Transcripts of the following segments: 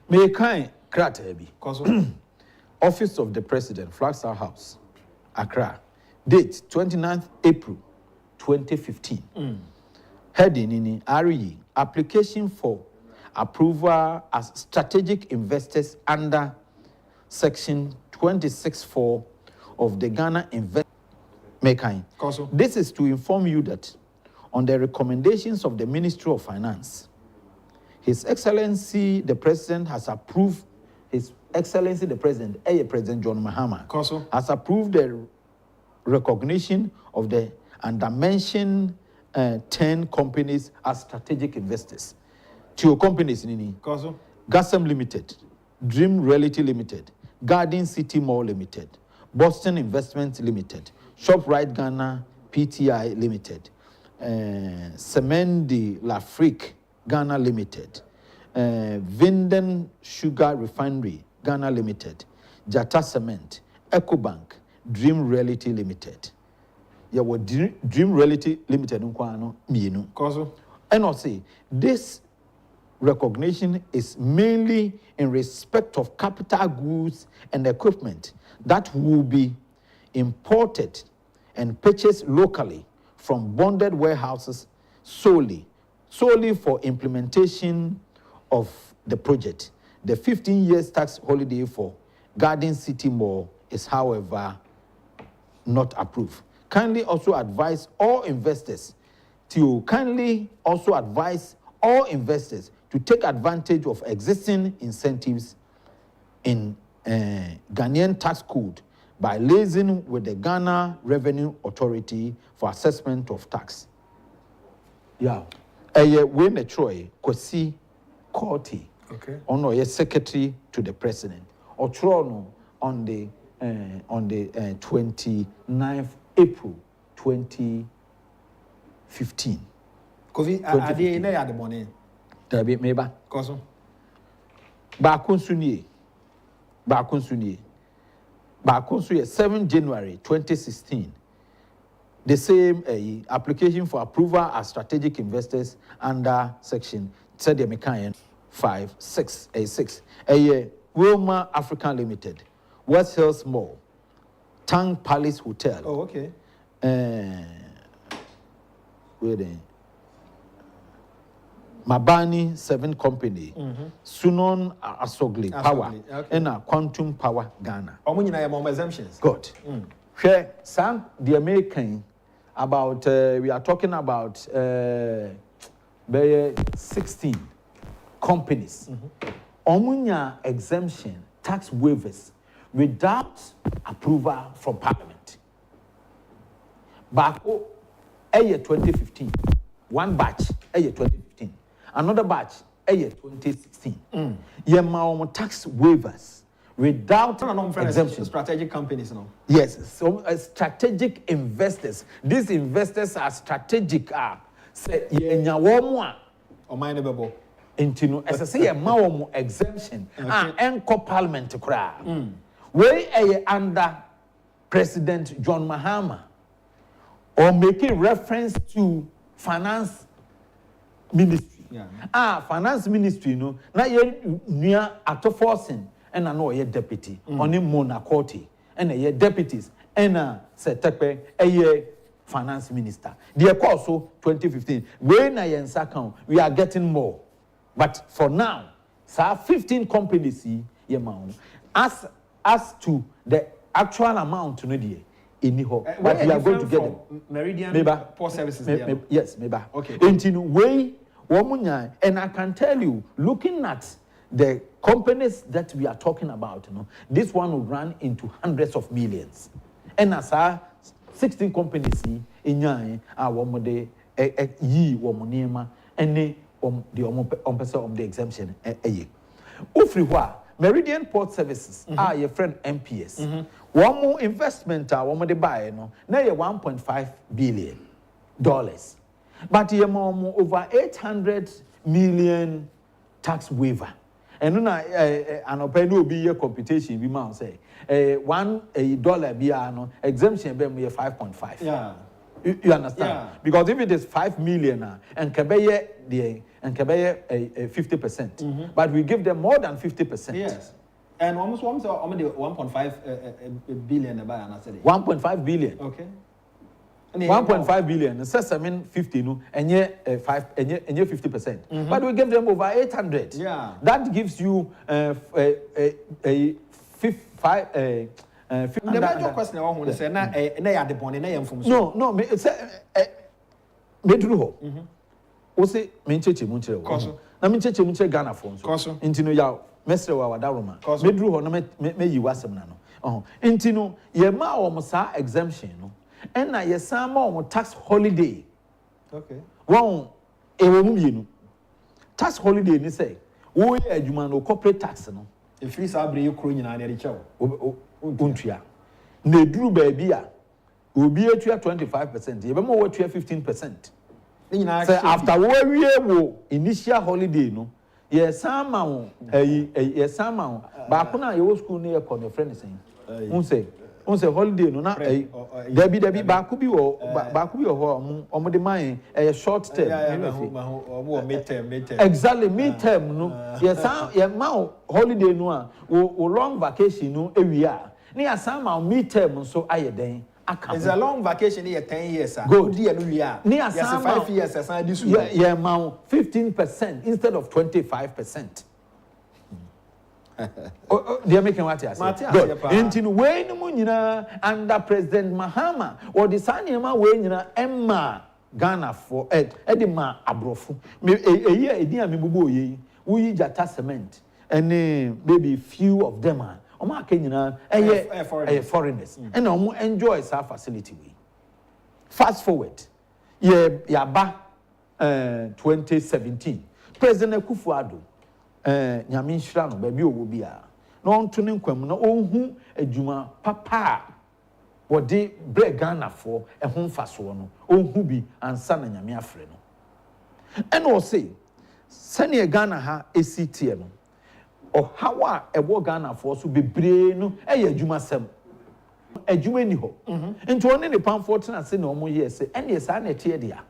May kind Kratebi. Koso. Office of the President, Flagstaff House, Accra. Date 29th April 2015. Heading in RE, application for approval as strategic investors under Section 26(4) of the Ghana Investment Mechanism. This is to inform you that on the recommendations of the Ministry of Finance, His Excellency the President has approved, His Excellency the President, President John Mahama, has approved the recognition of the undermentioned 10 companies as strategic investors. Two companies in Gassam Limited, Dream Realty Limited, Garden City Mall Limited, Boston Investment Limited, ShopRite Ghana PTI Limited, Semendi Lafrique Ghana Limited, Vinden Sugar Refinery Ghana Limited, Jata Cement, EcoBank, Dream Realty Limited. Yeah, what Dream Realty Limited and I'll say this recognition is mainly in respect of capital goods and equipment that will be imported and purchased locally from bonded warehouses solely for implementation of the project. The 15 years tax holiday for Garden City Mall is, however, not approved. Kindly also advise all investors to take advantage of existing incentives in Ghanaian tax code by liaising with the Ghana Revenue Authority for assessment of tax. Yeah. When a Troy, Kwesi Korti, on your secretary to the president, or Trono on the 29th April 2015. Kofi, are they in the morning? Dabi meba. Koso. Bakunsunye. 7 January 2016. The same application for approval as strategic investors under section 5(6)(a)(6). Wilma African Limited, West Hills Mall, Tang Palace Hotel. Oh, okay. Mabani 7 Company, Sunon Asogli Power, and Quantum Power Ghana. Exemptions. Good. Share some the American about we are talking about 16 companies. Omunya exemption, tax waivers without approval from Parliament. Back year 2015, one batch year 2015, another batch year 2016. Yema tax waivers without exemption. Strategic companies, no? Yes, so strategic investors. These investors are strategic. Say yenyawomo or mine bebo. Intino as I say a mawomo exemption. Enko Parliament kra. We under President John Mahama, or making reference to finance ministry. Finance ministry, you know, now you're near Atoforcing, and I know you're deputy, only Mona Korti, and you're deputies, and Setepe, a finance minister. The also 2015, when I account, we are getting more. But for now, 15 companies, as to the actual amount, but we are going to get them. Meridian Port Services. Yes, maybe. Okay. And I can tell you, looking at the companies that we are talking about, this one will run into hundreds of millions. And as 16 companies in the exemption. Meridian Port Services are your friend MPS. One more investment, one more they buy, now you're $1.5 billion. But you're over 800 million tax waiver. And then an open will be a computation, we might say $1 exemption be 5.5. Yeah. You understand? Yeah. Because if it is 5 million and Kebeye the and Kebeye 50%, but we give them more than 50%. Yes. And almost 1.5 billion about and I said 1.5 billion. Okay. 1.5 billion. Says I mean 50 no and yeah 50%. But we give them over 800. Yeah. That gives you a five. The major question I want to say na ya de bone na yam from so. No, me say medru ho. O say me ncheche mu nchire wo. Na me ncheche mu nchire Ghana for so. Intino ya mesre wa wadaroma. Medru ho no me yi wasem na no. Intino ye ma o mo sa exemption no. And na ye san ma o tax holiday. Okay. Won e wo mu mienu. Tax holiday ni say wo ye adwuma no corporate tax no. E free sa abre ye kro nyina na de chew. Untua. Na duru baabi a obi atua 25%, ye be mo wo tua 15%. Say after wo wie wo initial holiday no, ye san ma wo ye san ma wo ba ko na ye wo school no ye ko no friend sen. Un say holiday no na Debbie ba ko bi wo ho omo de man short term. Midterm. Exactly midterm no. Ye san ye ma holiday no a wo long vacation no ewia. Ni asan ma midterm so aye den. It's a long vacation here 10 years sir. Good. Di anu wia. Ni asan 5 years asan di su. Yeah, ma 15% instead of 25%. They are making what you say. Good. Until when mu nyina under President Mahama or the sanema we nyina Emma Ghana for edima abrofo. Me year edin me bubu oye. We jata cement and maybe few of them are Oma Kenyina foreigners. And omo enjoy our facility we. Fast forward. Yaba 2017. President akufo-addo nyame nhira no baabi owo bia. Na onto ne nkwam na onhu adwuma papa wode bre Ghana for ehun mfaso no. Onhu bi ansa na nyame afre no. And o say sane Ghana ha esitie no. Hawa ebo Ghana for so bebre no eye adwuma sem adwuma ni ho nti one ne pan 14 ase na omo ye se ene sa na tie dia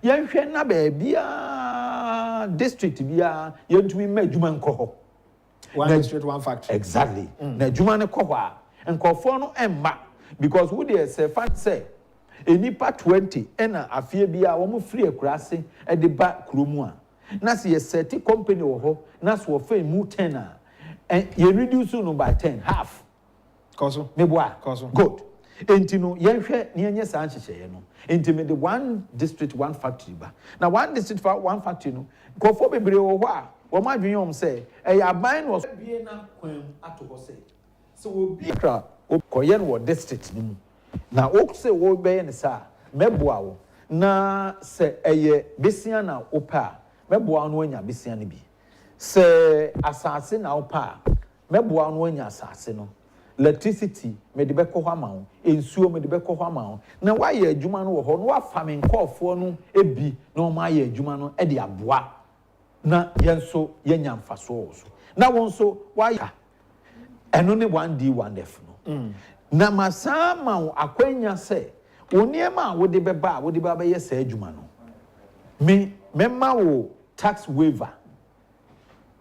ye hwe na ba bia district bia ye ntumi ma adwuma nko ho one district one factory exactly na adwuma ne ko ho a nkofo no emma because we dey say fact say enipa 20 ena afie bia wo mo free akurase e de ba kromu a na se ye set company wo ho na so fa mu 10 and you reduce no by 10 half koso meboa koso good entino ye hwe ne enye sa anhyehyeye no entime the one district one factory ba na one district one factory no kofo bebre wo ho a wo ma dwen say e ya ban no bie na kwan ato ho say so wo bi kra o koye no district ni mu na o say wo be ne sa meboa wo na se eye besia na opa meboa no anya besia ne bi se asase na opa meboa no anya asase no electricity me de beko ho ama wo ensuo me de beko ho ama wo na wa ye adwuma no wo ho no wa fa me nkofo no ebi na o ma ye adwuma no e de aboa na yenso yenya mfaso so na won so wa ya eno ne 1D1F no na masama wo akwanya se oniema wo de beba wo de baba ye sa adwuma no memma wo tax waiver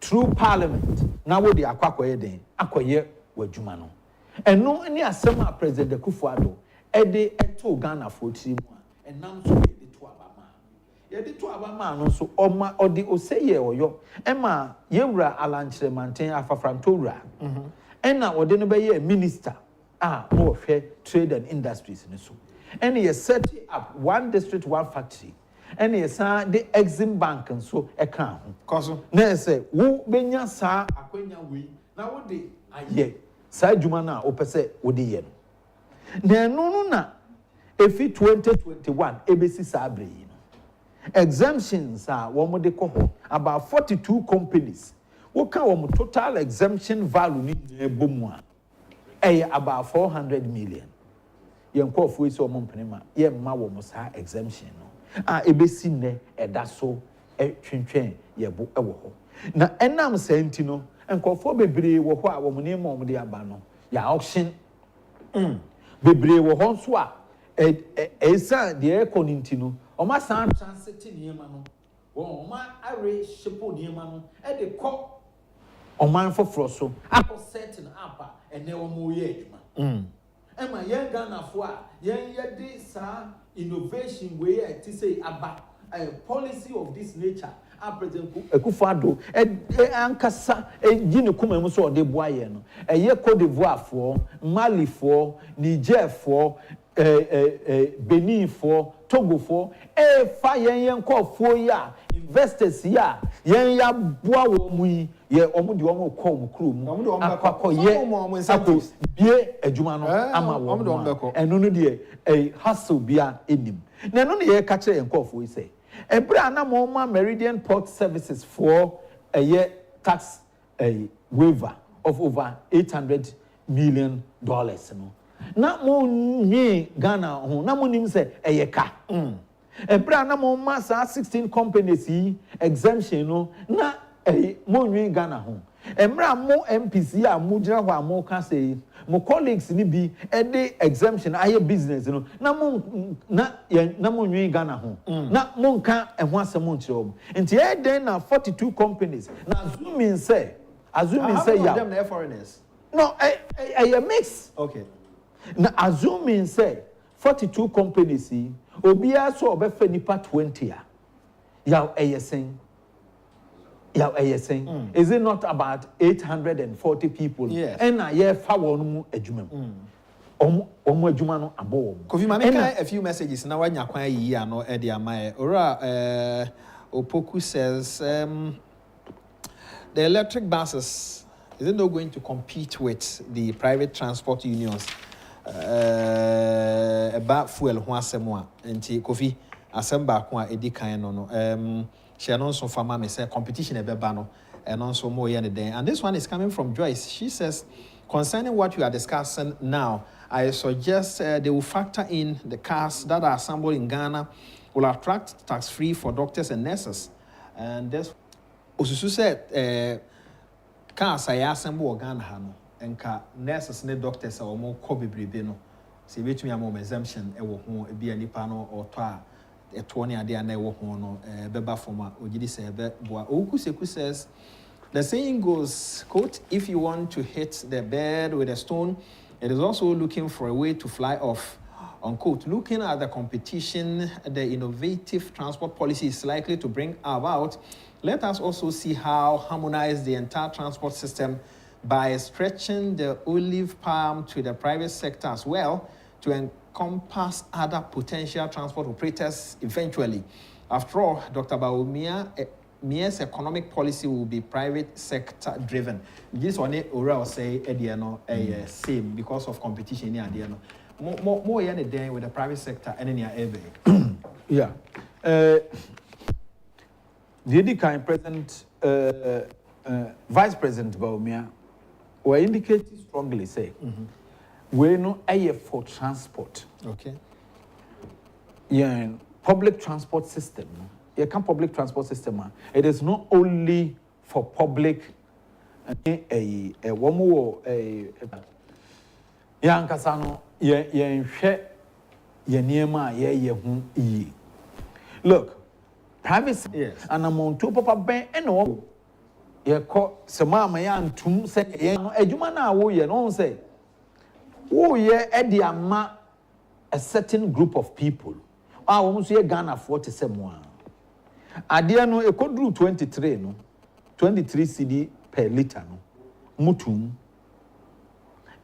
through parliament na wo de akwakoye den akoye wadwuma no eno ni asem a president akufo-addo e de eto Ghana for tiri mu a enam so ye de to abama no so oma odi oseye oyo ema yewura alankyere manten afafrantowura ena odi no be ye minister no hwe trade and industries ni so ene ye set up one district one factory ene ye sa the Exim Bank so e kan ho koso na say wo benya sa akwanya we na wo de aye sa adwuma na opese wo de ye no na eno no na efi 2021 ebesi sa abre yi no exemptions wo mo de ko ho about 42 companies wo ka wo total exemption value ni ebomu a about 400 million yen ko fu esi wo mo mpenema ye ma wo mo sa exemption no ebesi ne eda so twentwen ye bo wo ho na enam senti no enkofo bebre wo ho a wo mo ne mo de aba no ya auction bebre wo ho so a esa the air continue oma san transit niema no wo oma are shipo niema no e de kɔ oman foforo so akɔ setting up ene wo mo ye adwuma ema yen Ghana fo a yen yede sa innovation way to say about a policy of this nature President akufo-addo ankasa gine kuma mu so de boaye no eye Cote d'Ivoire fo Mali fo Niger fo Benin fo Togo fo fa yen kofo ya investors ya yen ya boa wo mu yi ye omo de omo kɔ mu kuro mu akɔ bie adwuma no ama wo eno no de hustle bia enim na eno ne ye ka kire yen kɔfo yi say ebra na mo ma Meridian Port Services for a year tax waiver of over $800 million no na mo nyi Ghana ho na mo nim say eyeka ebra na mo ma 16 companies exemption no na mo nyi Ghana ho emra mo MPC a mo gina ho a mo ka say mo colleagues ni bi ede exemption aye business no na mo nyi Ghana ho na mo nka eho asem nkyere om nti den na 42 companies na assuming say ya them are foreigners no a mix okay na assuming say 42 companies obia so obefa nipa 20 a ya ayesen is it not about 840 people? Yes. And I hear fa wonu adwuma mu. Omo adwuma no abo. Kofi ma make a few messages na wanya kwan yi ano e de amae. Ora Opoku says the electric buses is it not going to compete with the private transport unions about fuel ho asem a enti Kofi asem ba ko a edi kan no she announced farmer me say competition ebeba no and also more yen den. And this one is coming from Joyce. She says, concerning what we are discussing now, I suggest they will factor in the cars that are assembled in Ghana will attract tax-free for doctors and nurses. And this Osusu said cars are assembled in Ghana and nurses and doctors are more kobe no. See which me a more exemption e wo ho e bia nipa no or toa a 20 ade na wo ho no beba forma ogidi se be boa okuseku says the saying goes quote if you want to hit the bird with a stone it is also looking for a way to fly off unquote. Looking at the competition the innovative transport policy is likely to bring about, let us also see how harmonize the entire transport system by stretching the olive palm to the private sector as well to encompass other potential transport operators eventually. After all, Dr. Baumia's economic policy will be private sector driven. This one, Ora will say, same because of competition. More with the private sector and any yeah. The Edikain President, Vice President Baumia, were indicating strongly say, we no air for transport. Okay. Yeah, public transport system. You can public transport system. It is not only for public. One more young Casano. Look, privacy. Yes. And I'm on top of a bank and all. You call some man to say, a Jumana, wo ye no say. Oh, yeah, Eddie Ama, a certain group of people. I want to Ghana 47. I dare no, a could do 23, no, 23 CD per liter, no, mutum.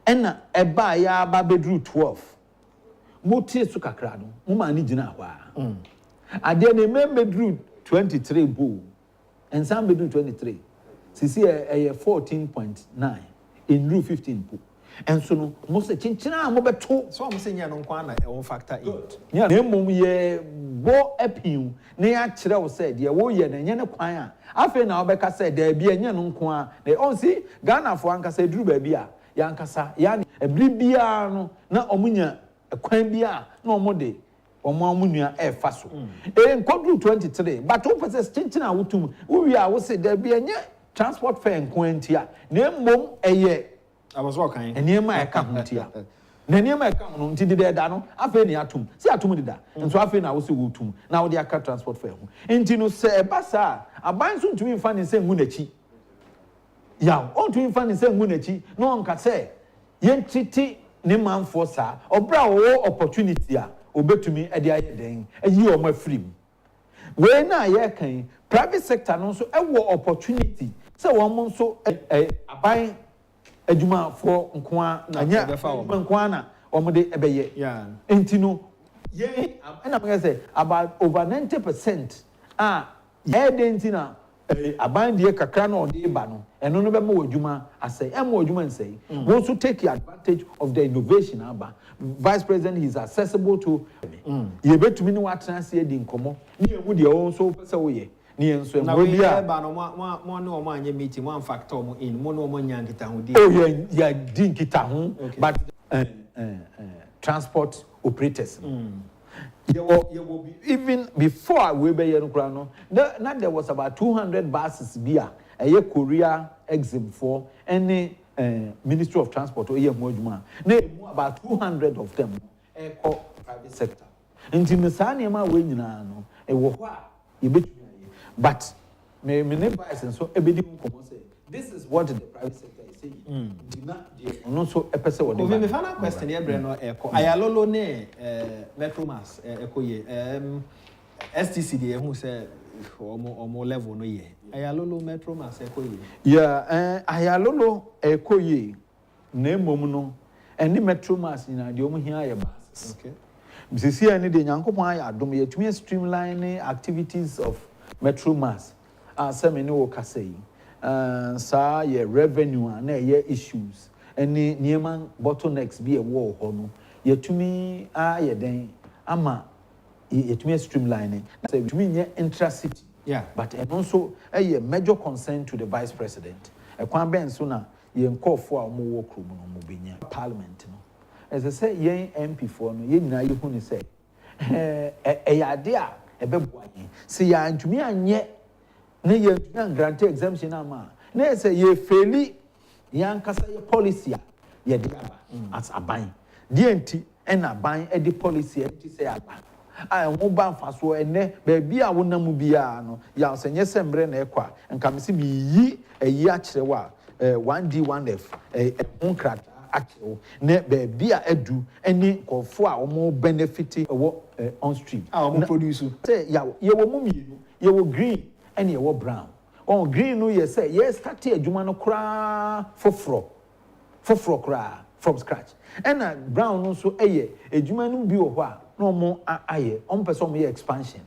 And a buy ya babedru 12. Muti sukakrado, Mumani Jina. I dare remember drew 23 bull, and some bedroom 23. See a 14.9 in Rue 15 bull. And so no most chinchina mo beto so I'm saying ya no kwa na e factor in yeah na mom ye bo apim na ya kire wo said ye wo ye na nye ne kwan a afi na obeka said there bia nye no nko a na on see Ghana for ankasa duru ba bia ya ankasa ya ebri bia no na omunya kwan bia na omode omunua e fa so nkodru 23 but wo pese chinchina wotum wo wi a wo say there bia nye transport fare nko antia na mom eye I was walking. And near my account here. na nneɛma ɛka ho no nti deda da no afei ne atum si atum deda nso afei na wo se wo tum na wo de aka transport fare ho nti no sɛ ɛba saa aban so ntumi mfa ne sɛ ngu n'akyi yaw ɔntumi mfa ne sɛ ngu n'akyi na ɔnka sɛ yɛntiti ne manfoɔ saa ɔbra a wɔwɔ opportunity a obetumi de ayɛ den ayi ɔmo afiri mu wei na yɛkan private sector no nso ɛwɔ opportunity sɛ wɔn nso aban adwumafoɔ nkoa na anya nkoa na wɔn de ɛbɛyɛ nti no yɛn ɛna mo sɛ about over 90% a yɛyɛ den ti na aban deɛ kakra na ɔde ba no ɛno no bɛma wɔ adwuma asɛe ɛma wɔ adwuma nsɛe wɔn nso take advantage of the innovation aba vice president he is accessible to yɛbɛtumi ne watena ase adi nkɔmmɔ ne yɛhu deɛ ɔwɔ nso pɛ sɛ woyɛ ne yɛn nso ɛmɔ bi a ba no mo ne ɔmo anya meeting mo factor ɔmo in mo ne ɔmo nya nkitahodie oh yɛ di nkitaho but transport operators even before we be here no now there was about 200 buses bi a Korea exim for any Ministry of Transport or here more about 200 of them private sector nti me saa nneɛma we nyinaa no ɛwɔ hɔ a yɛbɛtumi but me ne bias nso ɛbɛdi nkɔmmɔ sɛ this is what the private sector is saying no so ɛpɛ sɛ wɔde me final question yɛbrɛ no ɛkɔ ayalolo ne metromas ɛkɔ yɛ STC deɛ ɛhu sɛ ɔmo level no yɛ ayalolo metromas ɛkɔ yɛ yeah ayalolo ɛkɔ yɛ na mmom no ɛne metromas nyinaa deɛ ɔmo hia yɛ buses okay sisi ɛne de nyankopɔn ayɛ adom yɛtumi streamline activities of metromas asɛm ne wo kasa yi saa yɛ revenue a na ɛyɛ issues ɛne nneɛma bottlenecks bi ɛwɔ hɔ no yɛtumi ayɛ den ama yɛtumi streamline na sɛ yɛtumi nyɛ intracity but ɛno nso ɛyɛ major concern to the vice president ɛkwan bɛn so na yɛn nkɔɔfoɔ a wɔwɔ kurom no wɔn bɛnya parliament no ɛsɛ sɛ yɛn MP foɔ no yɛn nyinaa yɛhu ne sɛ ɛyɛ ade a ɛbɛboa yɛn sɛ yɛantumi anyɛ na yɛntumi angrante exemption ama na yɛ sɛ yɛfɛli yɛankasa yɛ policy a yɛde aba as aban deɛ nti ɛna aban de policy ɛnti sɛ aba a ɛho ba mfasoɔ ɛnɛ baabi a wonam biara no yɛa sɛ nyɛ sɛ mmerɛ na ɛkɔ a nka me sɛ meyi ayi akyerɛ wo a 1D 1F ɛho nkrataa akyerɛ wo na baabi a adu ne nkɔfoɔ a wɔn benefit ɛwɔ on stream a wɔn produce sɛ yɛwɔ mu mmienu yɛwɔ green ɛne yɛwɔ brown wɔn green no yɛ sɛ yɛ start adwuma no koraa foforɔ koraa from scratch ɛna brown no nso ɛyɛ adwuma no bi wɔ hɔ a na wɔn ayɛ wɔn pɛ sɛ wɔn yɛ expansion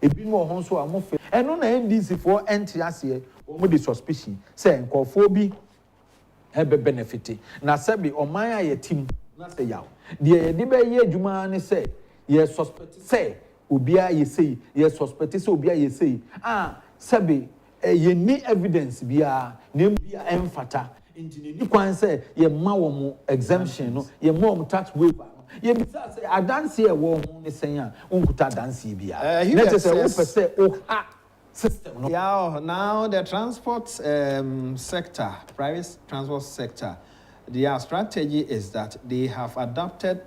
ebi mu wɔ hɔ nso a wɔn fɛ ɛno na NDC foɔ ɛnte aseɛ wɔn de suspicion sɛ nkɔfoɔ bi ɛbɛ benefit na sɛbi ɔman a yɛ tim na sɛ yaw deɛ yɛde bɛyɛ adwuma ne sɛ yɛ suspect sɛ obiara yɛ sei yɛ suspect sɛ obiara yɛ sei sɛbi yɛ ni evidence biara na emu bi a ɛmfata nti ne ni kwan sɛ yɛ ma wɔn exemption no yɛ ma wɔn tax waiver yɛ bisa sɛ adansi ɛwɔ ho ne sɛn a nkuta adansi biara ne kyerɛ sɛ wɔpɛ sɛ ɔha system no. Yeah, now the transport sector, private transport sector, their strategy is that they have adopted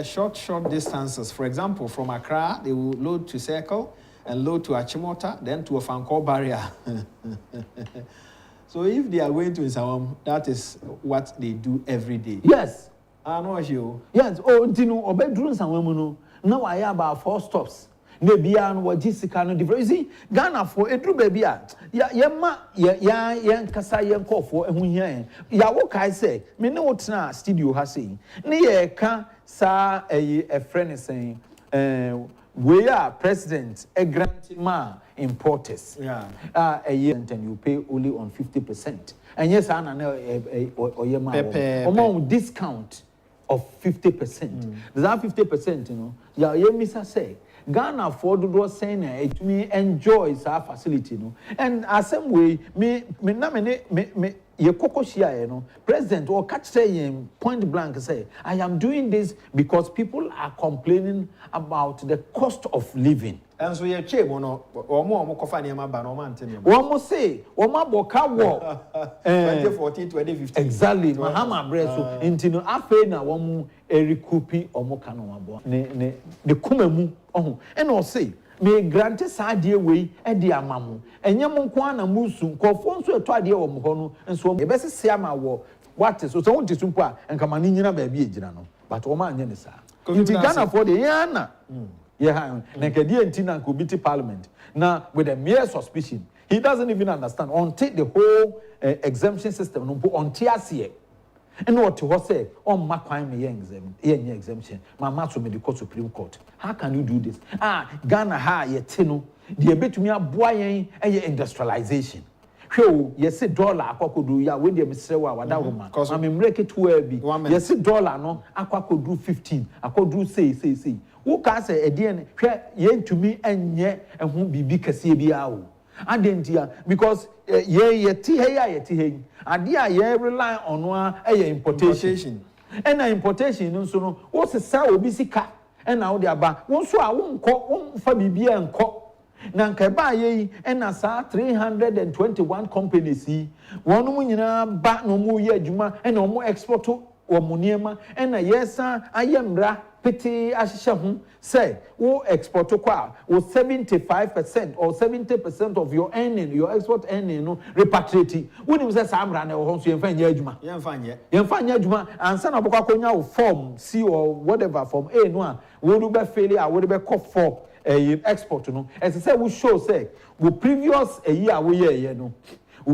short distances. For example, from Accra, they will load to Circle and load to Achimota, then to a Fanko barrier. So if they are going to Isawam, that is what they do every day. Yes. I know you. Yes. Oh, Ntino, obedrun Sawamuno. Now I have about 4 stops. Ne bia no wagye sika no different. You see, Ghana for edru baby a ya nkasa ye nkofo ehu hia ya wo kai say me ne wotena studio ha sei ne ye ka sa a friend saying we are president a grant ma importers a year and you pay only on 50% and yes ana na oye ma o discount of 50%. That 50%, you know, ya misa say Ghana for do saying it me enjoys our facility, no. And as same way, me ye koko shia no president or catch say point blank say I am doing this because people are complaining about the cost of living. And so ye che no omo kofa ne ma ba no ma ntemi. Omo say omo boka wo 2014 2015. Exactly. Mahama breso inti no afa na omo erikupi omo kano abo. Ne kumamu ohun. And o say me grante saa de wei e de amamu enye mo nko ana musu nkofo nso eto ade wo mo ho no nso e be sese ama wo what so so wonte sumpo a enkama ni nyina ba bi ejina no but o ma anye ne saa nti Ghana for the yana yeah na kadi enti na ko biti parliament na with a mere suspicion he doesn't even understand until the whole exemption system no until ase and what he say on my crime exemption my so me the Supreme Court. How can you do this? Ghana ha ye tino the betumi aboa yen industrialization. Hwe yes dollar akwakodu ya we dey misrewa wada woman am mreke to bi yes dollar no akwakodu 15 akwakodu say wo ka say edie hwe ye ntumi enye ehu bibi kase bia o adentia because ye ti he ade a ye rely on wa importation and importation nso no wo sesa obi sika na wo de aba wo nso a wo nkọ wo mfa bibia nkọ na nka ba ye na sa 321 companies yi wonu mu nyina ba no mu ye adwuma na omo export wo mu niema na yesa ayemra pete ahihye ho say wo export kwa wo 75% or 70% of your earning your export earning no repatriate wonim say samra na ho so yemfa nya adwuma yemfa nya adwuma ansa na bokwa konya wo form C or whatever form A no a wo do be fail a wo do be call for export no as say we show say we previous a year we year no